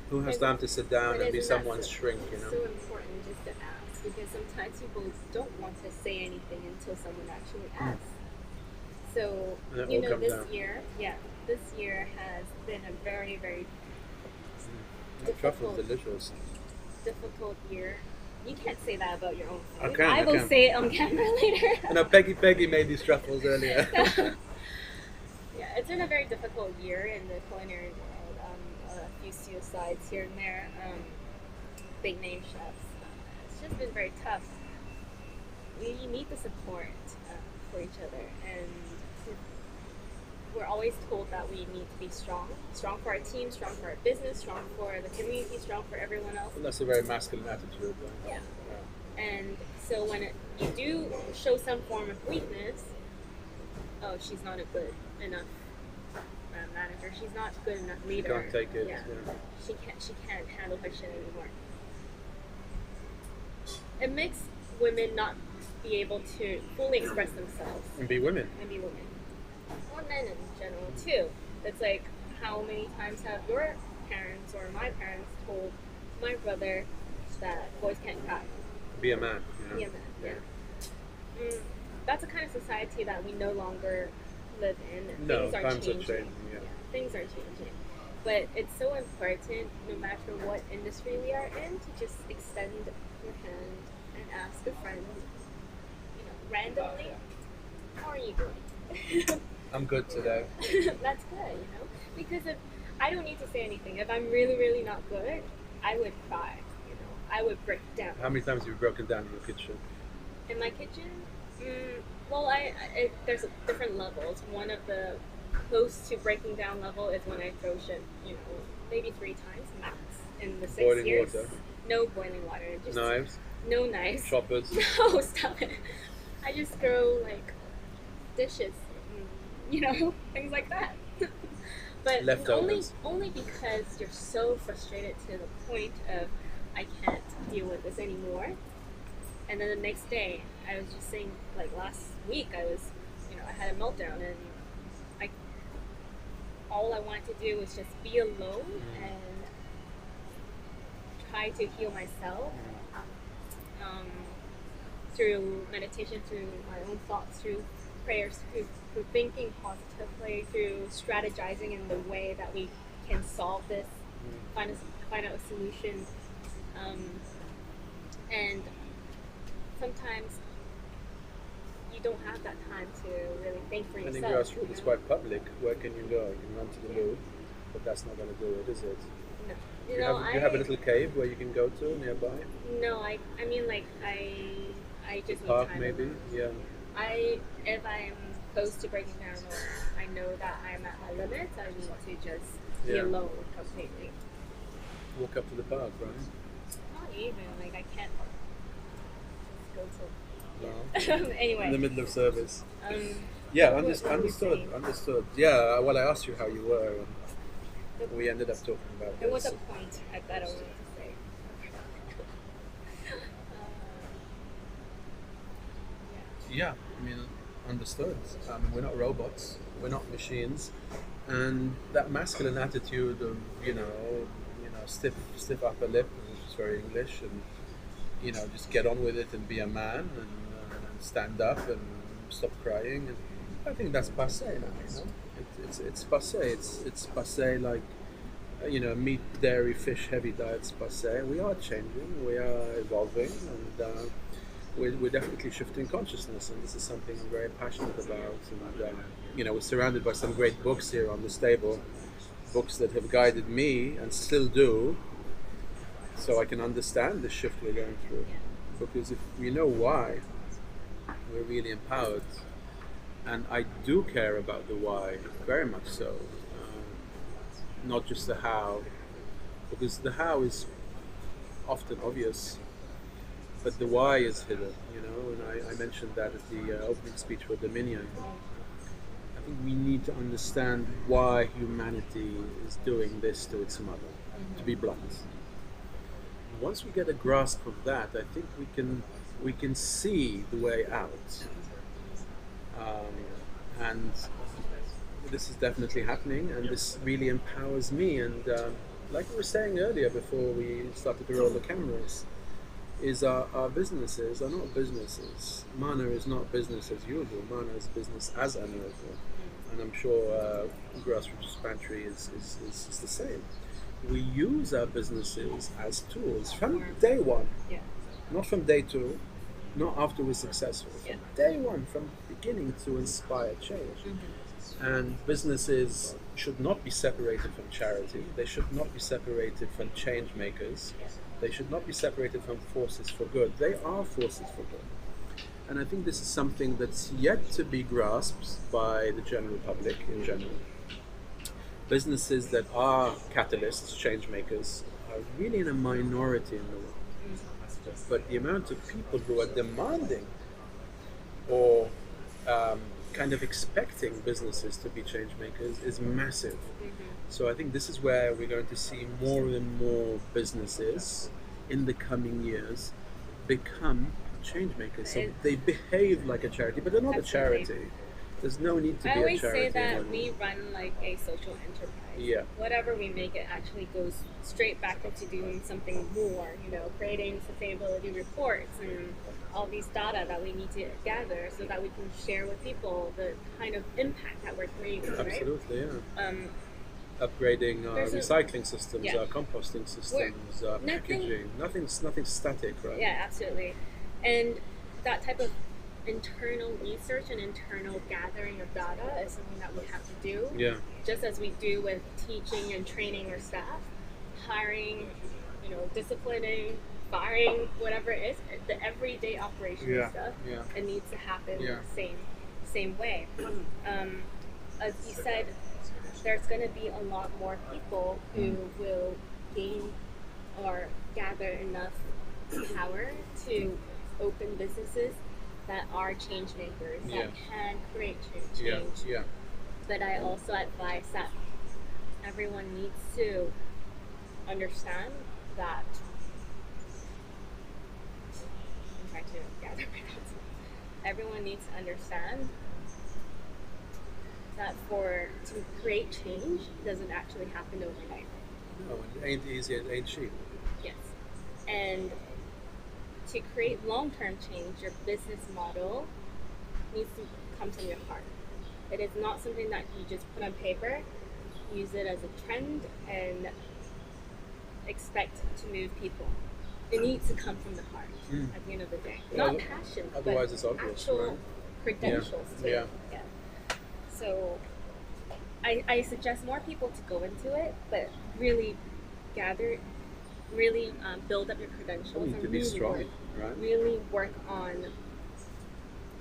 S1: Who has time to sit down and be someone's shrink,
S2: It's so important just to ask, because sometimes people don't want to say anything until someone actually asks. So, this year has been a very, very
S1: truffle's delicious.
S2: difficult year. You can't say that about your own food.
S1: I
S2: will
S1: can.
S2: say it on camera later.
S1: Peggy made these truffles earlier.
S2: Yeah, it's been a very difficult year in the culinary world. A few suicides here and there. Big name chefs. It's just been very tough. We need the support for each other, and we're always told that we need to be strong for our team, strong for our business, strong for the community, strong for everyone else.
S1: And that's a very masculine attitude.
S2: Yeah. And so when you do show some form of weakness, oh, she's not a good enough manager. She's not a good enough leader.
S1: She can't take it.
S2: Yeah. She can't handle her shit anymore. It makes women not be able to fully express themselves.
S1: And be women.
S2: Or men in general too. It's like, how many times have your parents or my parents told my brother that boys can't cry?
S1: Be a man.
S2: Be a man, yeah. That's a kind of society that we no longer live in.
S1: No,
S2: Things are
S1: times
S2: changing.
S1: are changing. Yeah.
S2: Things are changing. But it's so important, no matter what industry we are in, to just extend your hand and ask a friend, randomly, how are you doing?
S1: I'm good today.
S2: That's good, you know, because if I don't need to say anything. If I'm really, really not good, I would cry. You know, I would break down.
S1: How many times have you broken down in your kitchen?
S2: In my kitchen, well, there's different levels. One of the close to breaking down level is when I throw shit. You know, maybe 3 times max in the 6 years.
S1: Boiling water,
S2: No boiling water. Just
S1: knives,
S2: no knives.
S1: choppers.
S2: No, stop it. I just throw like dishes, you know, things like that. But
S1: Leftovers.
S2: only because you're so frustrated to the point of I can't deal with this anymore. And then the next day, I was just saying, like last week, I had a meltdown, and I all I wanted to do was just be alone and try to heal myself through meditation, through my own thoughts, through prayers, through thinking positively, through strategizing in the way that we can solve this, find out a solution, and sometimes you don't have that time to really think for
S1: And
S2: yourself.
S1: in grassroots, it's quite public. Where can you go? You can run to the loo, but that's not going to do it, is it?
S2: No.
S1: You have a little cave where you can go to nearby.
S2: No, I mean like I just need
S1: Park
S2: time
S1: maybe.
S2: alone.
S1: Yeah.
S2: If I'm close to breaking down, or I know that I'm at my limits, I need to just be alone completely.
S1: Walk up to the park, right?
S2: Not even like I can't just go to.
S1: No.
S2: Anyway.
S1: In the middle of service.
S2: Yeah,
S1: Understood. Yeah. Well, I asked you how you were, and we ended up talking about
S2: There
S1: this.
S2: was a point that I wanted to say.
S1: Yeah, I mean, understood. We're not robots. We're not machines, and that masculine attitude of stiff upper lip, which is very English, and just get on with it and be a man and stand up and stop crying. And I think that's passé now. It's passé. It's passé like meat, dairy, fish, heavy diets passé. We are changing. We are evolving, and we're definitely shifting consciousness, and this is something I'm very passionate about. And we're surrounded by some great books here on this table, books that have guided me and still do, so I can understand the shift we're going through. Because if we know why, we're really empowered. And I do care about the why, very much so, not just the how, because the how is often obvious. But the why is hidden, and I mentioned that at the opening speech for Dominion. I think we need to understand why humanity is doing this to its mother, to be blunt. Once we get a grasp of that, I think we can see the way out. And this is definitely happening, and this really empowers me. And like we were saying earlier before we started to roll the cameras, is our businesses are not businesses. Mana is not business as usual. Mana is business as unusual. And I'm sure Grassroots Pantry is the same. We use our businesses as tools from day one, not from day two, not after we're successful. From day one, from beginning to inspire change. And businesses should not be separated from charity. They should not be separated from change makers. They should not be separated from forces for good. They are forces for good. And I think this is something that's yet to be grasped by the general public in general. Businesses that are catalysts, change makers, are really in a minority in the world. But the amount of people who are demanding or kind of expecting businesses to be change makers is massive. So I think this is where we're going to see more and more businesses in the coming years become change makers. So they behave like a charity, but they're not a charity. There's no need to be a charity.
S2: I always say that we run like a social enterprise.
S1: Yeah.
S2: Whatever we make, it actually goes straight back into doing something more, creating sustainability reports and all these data that we need to gather so that we can share with people the kind of impact that we're creating, right?
S1: Absolutely, yeah. Upgrading our recycling systems, our composting systems, packaging. Nothing's static, right?
S2: Yeah, absolutely. And that type of internal research and internal gathering of data is something that we have to do.
S1: Yeah.
S2: Just as we do with teaching and training our staff, hiring, disciplining, firing, whatever it is, the everyday operational stuff.
S1: Yeah.
S2: It needs to happen
S1: Yeah.
S2: same way. As you said, there's going to be a lot more people who will gain or gather enough power to open businesses that are change makers, that can create change.
S1: Yeah.
S2: But I also advise that everyone needs to understand that. I'm trying to gather my thoughts. Everyone needs to understand that to create change doesn't actually happen overnight.
S1: No, it ain't easy, it ain't cheap.
S2: Yes. And to create long-term change, your business model needs to come from your heart. It is not something that you just put on paper, use it as a trend, and expect to move people. It needs to come from the heart at the end of the day.
S1: Well,
S2: not passion,
S1: otherwise
S2: but
S1: it's obvious,
S2: actual
S1: right?
S2: credentials too.
S1: Yeah.
S2: So I suggest more people to go into it, but really build up your credentials
S1: You need
S2: and
S1: to be
S2: really
S1: strong, right?
S2: really work on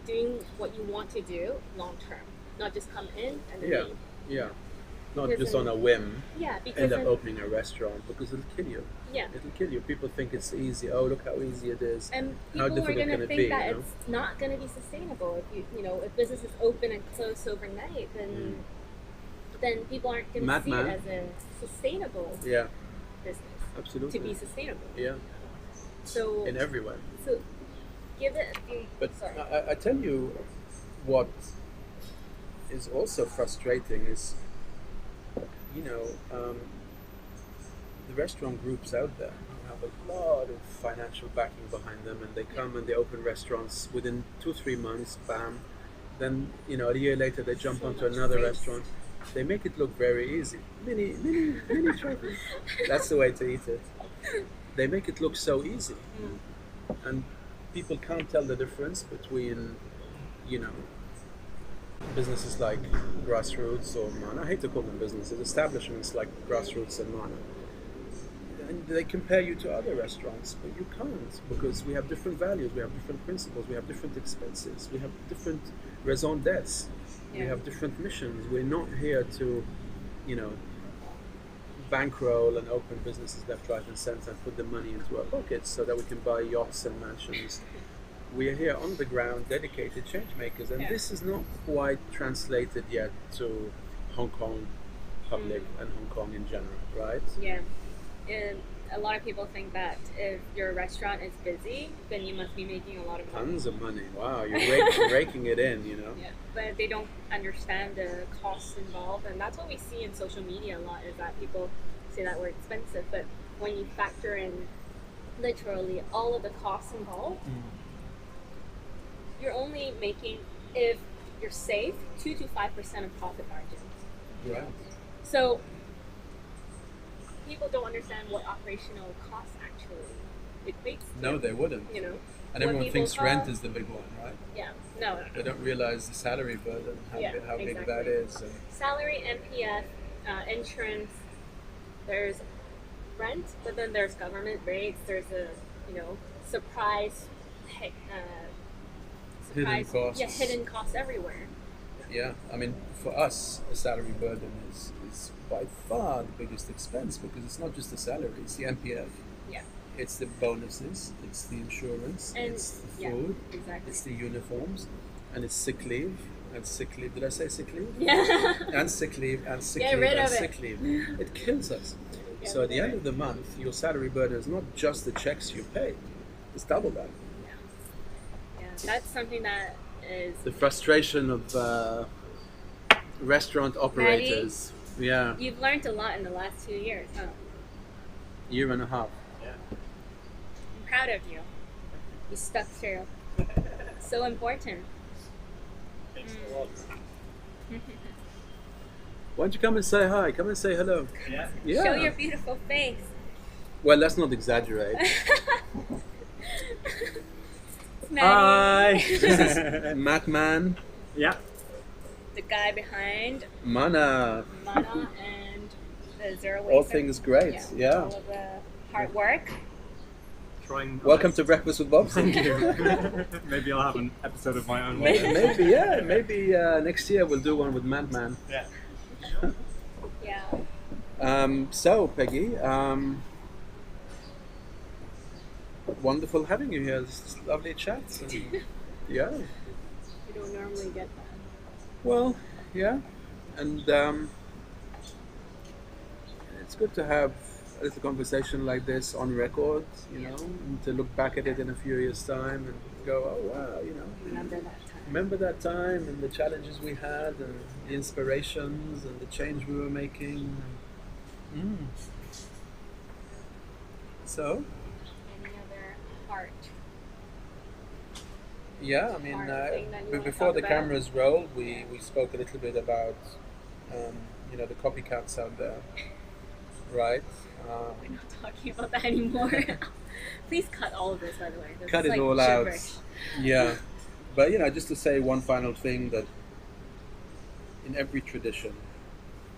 S2: doing what you want to do long term, not just come in and then leave.
S1: Yeah. Not
S2: Because
S1: just on a whim
S2: Yeah, because
S1: end up
S2: then-
S1: opening a restaurant, because it'll kill you.
S2: yeah.
S1: It'll kill you. People think it's easy. Oh, look how easy it is.
S2: And
S1: How
S2: people are
S1: difficult
S2: going
S1: can
S2: to
S1: it
S2: think
S1: be,
S2: that
S1: you know?
S2: it's not going to be sustainable. If if businesses open and close overnight, then people aren't going to see it
S1: Madman.
S2: as a sustainable
S1: Yeah,
S2: business
S1: absolutely.
S2: to be sustainable.
S1: Yeah,
S2: So
S1: in every way.
S2: so give it a few.
S1: But
S2: sorry.
S1: I tell you what is also frustrating is, the restaurant groups out there have a lot of financial backing behind them, and they come and they open restaurants within 2-3 months, bam. Then a year later they jump
S2: So
S1: onto
S2: much
S1: another
S2: space.
S1: restaurant. They make it look very easy. Mini travel. That's the way to eat it. They make it look so easy, and people can't tell the difference between, businesses like Grassroots or Mana. I hate to call them businesses, establishments like Grassroots and Mana. And they compare you to other restaurants, but you can't, because we have different values, we have different principles, we have different expenses, we have different raison d'etre, we have different missions. We're not here to, bankroll and open businesses left, right, and centre and put the money into our pockets so that we can buy yachts and mansions. We are here on the ground, dedicated change makers, and this is not quite translated yet to Hong Kong public and Hong Kong in general, right?
S2: Yeah. And a lot of people think that if your restaurant is busy, then you must be making a lot of money.
S1: Tons of money. Wow, you're raking it in,
S2: Yeah, but they don't understand the costs involved, and that's what we see in social media a lot, is that people say that we're expensive, but when you factor in literally all of the costs involved, you're only making, if you're safe, 2 to 5% of profit margin.
S1: Right.
S2: So people don't understand what operational costs actually equates to.
S1: No, they wouldn't.
S2: And
S1: And
S2: what
S1: everyone
S2: people
S1: thinks rent
S2: cost-
S1: is the big one, right?
S2: Yeah, no.
S1: They don't realize the salary burden, how big
S2: exactly.
S1: that is. And
S2: Salary, NPF, insurance, there's rent, but then there's government rates, there's a, surprise
S1: hidden costs.
S2: Yeah, hidden costs everywhere.
S1: Yeah, I mean, for us, a salary burden is by far the biggest expense, because it's not just the salary, it's the NPF.
S2: Yeah.
S1: It's the bonuses, it's the insurance,
S2: And
S1: it's the food,
S2: exactly.
S1: it's the uniforms, and it's sick leave. And sick leave. Did I say sick leave?
S2: Yeah.
S1: And sick leave, and sick
S2: Get
S1: leave,
S2: rid
S1: and
S2: of it.
S1: sick leave. It kills us. So at the end of the month, your salary burden is not just the checks you pay, it's double that.
S2: Yeah, that's something that is
S1: The frustration of restaurant operators. Yeah,
S2: you've learned a lot in the last 2 years, huh?
S1: year and a half.
S2: I'm proud of you. You stuck through. So important.
S3: Thanks a lot.
S1: Why don't you come and say hi? Come and say hello.
S3: Yeah.
S1: Yeah.
S2: Show your beautiful face.
S1: Well, let's not exaggerate.
S2: It's
S1: Hi!
S2: Maddie.
S1: This is Matman,
S3: Yeah.
S2: The guy behind
S1: Mana.
S2: Mana and the Zero Waste.
S1: All things great, yeah.
S2: All of the hard work.
S3: Trying.
S1: Welcome to Breakfast with
S3: Thank
S1: Bobsy.
S3: you. Maybe I'll have an episode of my own later.
S1: Maybe, yeah. Maybe next year we'll do one with Madman.
S3: Yeah.
S2: Yeah.
S1: So, Peggy, wonderful having you here. This is lovely chat. And, yeah.
S2: You don't normally get that.
S1: Well, yeah. And it's good to have a little conversation like this on record, you know, and to look back at it in a few years' time and go, oh, wow, you know.
S2: Remember that time.
S1: Remember that time and the challenges we had and the inspirations and the change we were making. So,
S2: Any other heart?
S1: yeah, I mean,
S2: Hard thing that you wanna
S1: before
S2: talk
S1: the
S2: about?
S1: cameras rolled, we spoke a little bit about, you know, the copycats out there, right?
S2: We're not talking about that anymore. Please cut all of this, by the way. That's
S1: Cut it
S2: like
S1: all
S2: gibberish.
S1: out. Yeah, but you know, just to say one final thing, that in every tradition,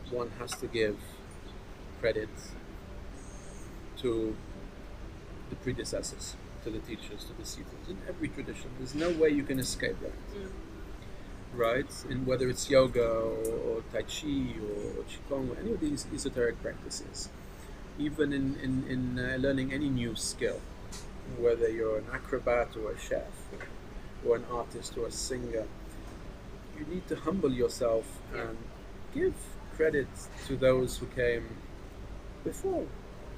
S1: one has to give credit to the predecessors, to the teachers, to the seekers. In every tradition, there's no way you can escape that, right? In whether it's yoga or tai chi or qigong or any of these esoteric practices, even in learning any new skill, whether you're an acrobat or a chef or an artist or a singer, you need to humble yourself and give credit to those who came before,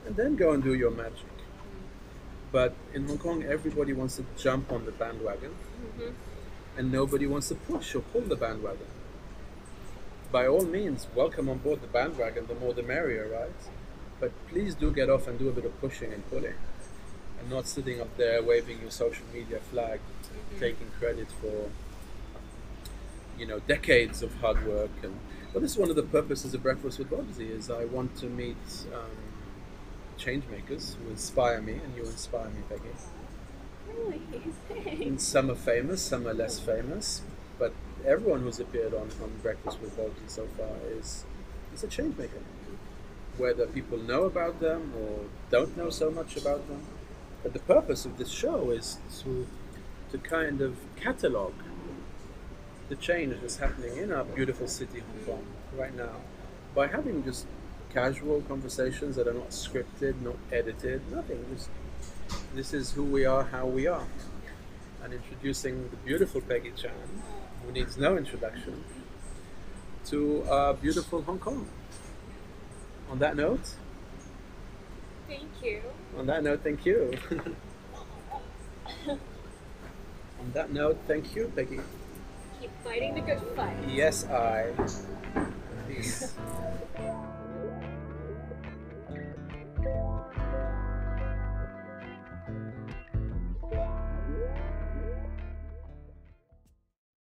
S1: and then go and do your magic. But in Hong Kong, everybody wants to jump on the bandwagon, and nobody wants to push or pull the bandwagon. By all means, welcome on board the bandwagon, the more the merrier, right? But please do get off and do a bit of pushing and pulling, and not sitting up there waving your social media flag, taking credit for, you know, decades of hard work. And well, this is one of the purposes of Breakfast with Bobsy, is I want to meet change makers who inspire me, and you inspire me, Peggy.
S2: Really?
S1: And some are famous, some are less famous, but everyone who's appeared on Breakfast with Bobsy so far is a change maker. Whether people know about them or don't know so much about them. But the purpose of this show is to kind of catalogue the change that's happening in our beautiful city, Hong Kong, right now, by having just casual conversations that are not scripted, not edited, nothing. Just, this is who we are, how we are. And introducing the beautiful Peggy Chan, who needs no introduction, to beautiful Hong Kong. On that note,
S2: Thank you.
S1: On that note, thank you. On that note, thank you, Peggy.
S2: Keep fighting the good fight.
S1: Yes, I. Peace.